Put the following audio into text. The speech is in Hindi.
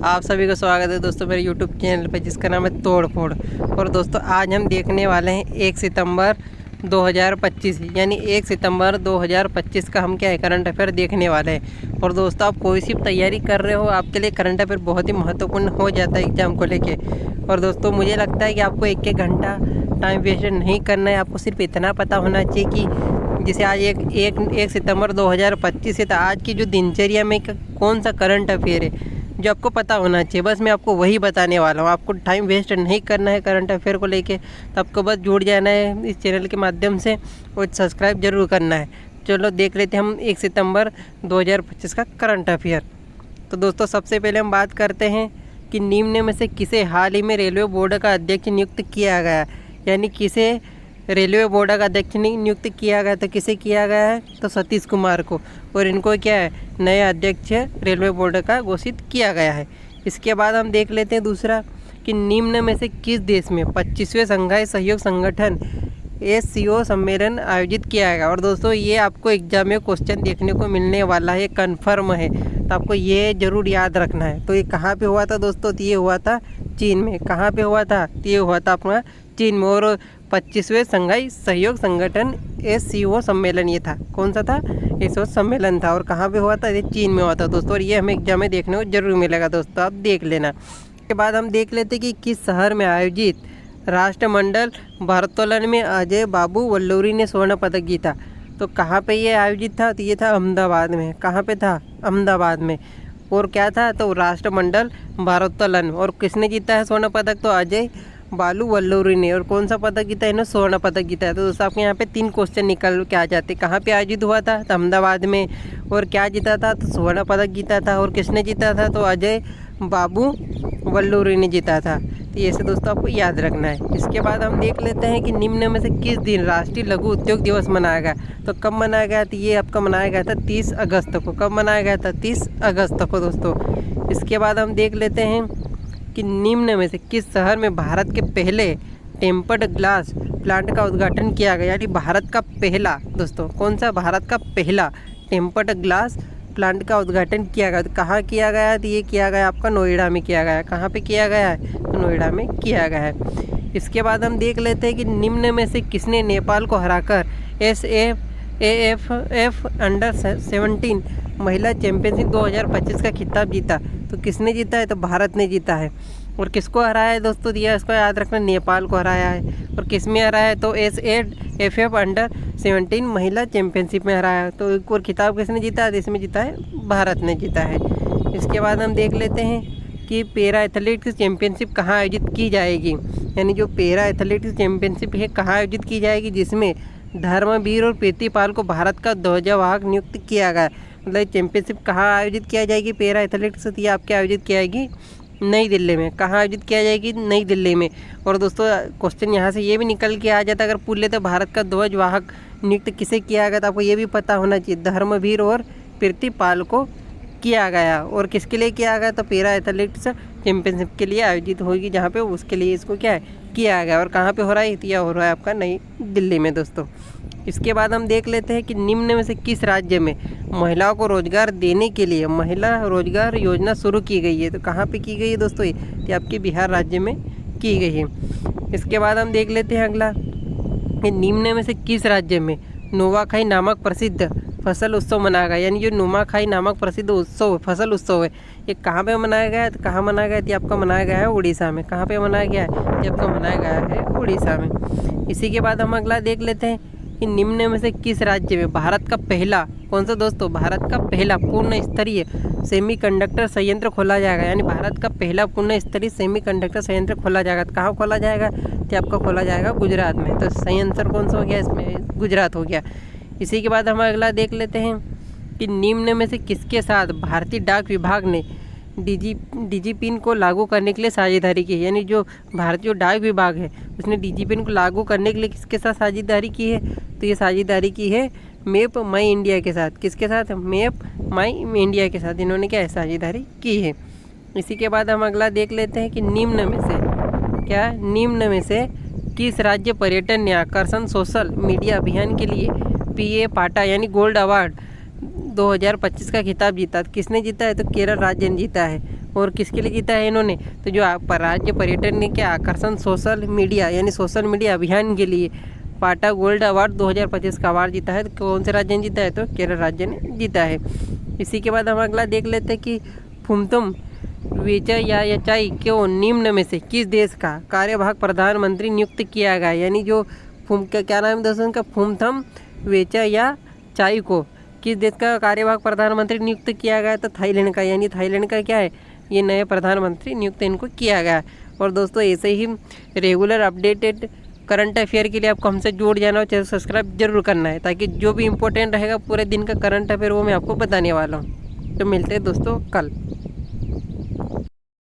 आप सभी का स्वागत है दोस्तों मेरे यूट्यूब चैनल पर जिसका नाम है तोड़ फोड़। और दोस्तों आज हम देखने वाले हैं 1 सितंबर 2025 यानी 1 सितंबर 2025 का हम क्या है करंट अफेयर देखने वाले हैं। और दोस्तों आप कोई सी तैयारी कर रहे हो आपके लिए करंट अफेयर बहुत ही महत्वपूर्ण हो जाता है एग्ज़ाम को लेके। और दोस्तों मुझे लगता है कि आपको एक घंटा टाइम वेस्ट नहीं करना है, आपको सिर्फ इतना पता होना चाहिए कि जैसे आज एक सितंबर 2025 है तो आज की जो दिनचर्या में कौन सा करंट अफेयर है जो आपको पता होना चाहिए। बस मैं आपको वही बताने वाला हूँ, आपको टाइम वेस्ट नहीं करना है करंट अफेयर को लेके। तो आपको बस जुड़ जाना है इस चैनल के माध्यम से और सब्सक्राइब जरूर करना है। चलो देख लेते हैं हम 1 सितंबर 2025 का करंट अफेयर। तो दोस्तों सबसे पहले हम बात करते हैं कि निम्न में से किसे हाल ही में रेलवे बोर्ड का अध्यक्ष नियुक्त किया गया, यानी किसे रेलवे बोर्ड का अध्यक्ष नियुक्त किया गया। तो किसे किया गया है तो सतीश कुमार को, और इनको क्या है नए अध्यक्ष रेलवे बोर्ड का घोषित किया गया है। इसके बाद हम देख लेते हैं दूसरा कि निम्न में से किस देश में 25वें शंघाई सहयोग संगठन SCO सम्मेलन आयोजित किया गया। और दोस्तों ये आपको एग्जाम में क्वेश्चन देखने को मिलने वाला है, कन्फर्म है, तो आपको ये ज़रूर याद रखना है। तो ये कहाँ पे हुआ था दोस्तों, तो ये हुआ था चीन में। कहाँ पे हुआ था, तो ये हुआ था अपना चीन में। और 25वें शंघाई सहयोग संगठन SCO सम्मेलन ये था, कौन सा था, SCO सम्मेलन था। और कहाँ पे हुआ था, ये चीन में हुआ था दोस्तों। और ये हमें एग्जाम में देखने को जरूर मिलेगा दोस्तों, आप देख लेना। इसके बाद हम देख लेते कि किस शहर में आयोजित राष्ट्रमंडल भारोत्तोलन में अजय बाबू वल्लूरी ने स्वर्ण पदक जीता। तो कहाँ पे ये आयोजित था, तो ये था अहमदाबाद में। कहाँ पे था, अहमदाबाद में। और क्या था, तो राष्ट्रमंडल भारोत्तोलन। और किसने जीता है स्वर्ण पदक, तो अजय बालू वल्लूरी ने। और कौन सा पदक जीता है, इन्होंने स्वर्ण पदक जीता है। तो दोस्तों आपके यहाँ पे 3 क्वेश्चन निकल के आ जाते। कहाँ पे आयोजित हुआ था, तो अहमदाबाद में। और क्या जीता था, तो स्वर्ण पदक जीता था। और किसने जीता था, तो अजय बाबू वल्लूरी ने जीता था। तो ये से दोस्तों आपको याद रखना है। इसके बाद हम देख लेते हैं कि निम्न में से किस दिन राष्ट्रीय लघु उद्योग दिवस मनाया गया। तो कब मनाया गया, तो ये आपका मनाया गया था 30 अगस्त को। कब मनाया गया था, 30 अगस्त को दोस्तों। इसके बाद हम देख लेते हैं कि निम्न में से किस शहर में भारत के पहले टेम्पर्ड ग्लास प्लांट का उद्घाटन किया गया, यानी भारत का पहला दोस्तों कौन सा, भारत का पहला टेम्पर्ड ग्लास प्लांट का उद्घाटन किया गया। तो कहाँ किया गया है, तो ये किया गया आपका नोएडा में किया गया है। कहाँ पे किया गया है, तो नोएडा में किया गया है। इसके बाद हम देख लेते हैं कि निम्न में से किसने नेपाल को हराकर AFF अंडर 17 महिला चैंपियनशिप 2025 का खिताब जीता। तो किसने जीता है, तो भारत ने जीता है। और किसको हराया है दोस्तों, दिया इसको याद रखना, नेपाल को हराया है। और किस में हराया है, तो SAFF अंडर 17 महिला चैंपियनशिप में हराया है। तो एक और खिताब किसने जीता है, इसमें जीता है भारत ने जीता है। इसके बाद हम देख लेते हैं कि पैरा एथलेटिक्स चैंपियनशिप कहाँ आयोजित की जाएगी, यानी जो पैरा एथलेटिक्स चैंपियनशिप है कहाँ आयोजित की जाएगी, जिसमें धर्मवीर और प्रीतिपाल को भारत का ध्वजवाहक नियुक्त किया गया। मतलब चैंपियनशिप कहाँ आयोजित किया जाएगी पैरा एथलेटिक्स, ये आपके आयोजित किया जाएगी नई दिल्ली में। कहाँ आयोजित किया जाएगी, नई दिल्ली में। और दोस्तों क्वेश्चन यहाँ से ये भी निकल के आ जाता, अगर पूछ लेते भारत का ध्वजवाहक नियुक्त किसे किया गया, तो आपको ये भी पता होना चाहिए धर्मवीर और प्रीतिपाल को किया गया। और किसके लिए किया गया, तो पैरा एथलेटिक्स चैंपियनशिप के लिए आयोजित होगी, जहाँ पे उसके लिए इसको क्या है किया गया। और कहाँ पे हो रहा है, यह हो रहा है आपका नई दिल्ली में दोस्तों। इसके बाद हम देख लेते हैं कि निम्न में से किस राज्य में महिलाओं को रोजगार देने के लिए महिला रोजगार योजना शुरू की गई है। तो कहाँ पे की गई है दोस्तों, ये आपके बिहार राज्य में की गई है। इसके बाद हम देख लेते हैं अगला कि निम्न में से किस राज्य में नुआखाई नामक प्रसिद्ध फसल उत्सव मनाया गया, यानी जो नुआखाई नामक प्रसिद्ध उत्सव फसल उत्सव है ये कहाँ पे मनाया गया है, तो कहाँ मनाया गया है, तो आपका मनाया गया है उड़ीसा में। कहाँ पे मनाया गया है, ये आपका मनाया गया है उड़ीसा में। इसी के बाद हम अगला देख लेते हैं कि निम्न में से किस राज्य में भारत का पहला कौन सा दोस्तों, भारत का पहला पूर्ण स्तरीय सेमीकंडक्टर संयंत्र खोला जाएगा, यानी भारत का पहला पूर्ण स्तरीय सेमीकंडक्टर संयंत्र खोला जाएगा। तो कहाँ खोला जाएगा, तो आपका खोला जाएगा गुजरात में। तो संयंत्र कौन सा हो गया, इसमें गुजरात हो गया। इसी के बाद हम अगला देख लेते हैं कि निम्न में से किसके साथ भारतीय डाक विभाग ने DG पिन को लागू करने के लिए साझेदारी की है, यानी जो भारतीय डाक विभाग है उसने DG पिन को लागू करने के लिए किसके साथ साझेदारी की है, तो ये साझेदारी की है मैप माई इंडिया के साथ। किसके साथ, मैप माई इंडिया के साथ इन्होंने क्या है साझेदारी की है। इसी के बाद हम अगला देख लेते हैं कि निम्न में से किस राज्य पर्यटन ने आकर्षण सोशल मीडिया अभियान के लिए PA पाटा यानी गोल्ड अवार्ड 2025 का खिताब जीता। किसने जीता है, तो केरल राज्य ने जीता है। और किसके लिए जीता है इन्होंने, तो जो राज्य पर्यटन के आकर्षण सोशल मीडिया यानी सोशल मीडिया अभियान के लिए पाटा गोल्ड अवार्ड 2025 का अवार्ड जीता है। तो कौन से राज्य ने जीता है, तो केरल राज्य ने जीता है। इसी के बाद हम अगला देख लेते हैं कि फुमतुम वेचैयाचाई को निम्न में से किस देश का कार्यवाहक प्रधानमंत्री नियुक्त किया गया, यानी जो क्या नाम है दोस्तों उनका, फुमथम वेचैयाचाई को किस देश का कार्यवाहक प्रधानमंत्री नियुक्त किया गया, तो थाईलैंड का, यानी थाईलैंड का क्या है, ये नए प्रधानमंत्री नियुक्त इनको किया गया। और दोस्तों ऐसे ही रेगुलर अपडेटेड करंट अफेयर के लिए आपको हमसे जुड़ जाना और चैनल सब्सक्राइब जरूर करना है, ताकि जो भी इंपॉर्टेंट रहेगा पूरे दिन का करंट अफेयर वो मैं आपको बताने वाला हूँ। तो मिलते हैं दोस्तों कल।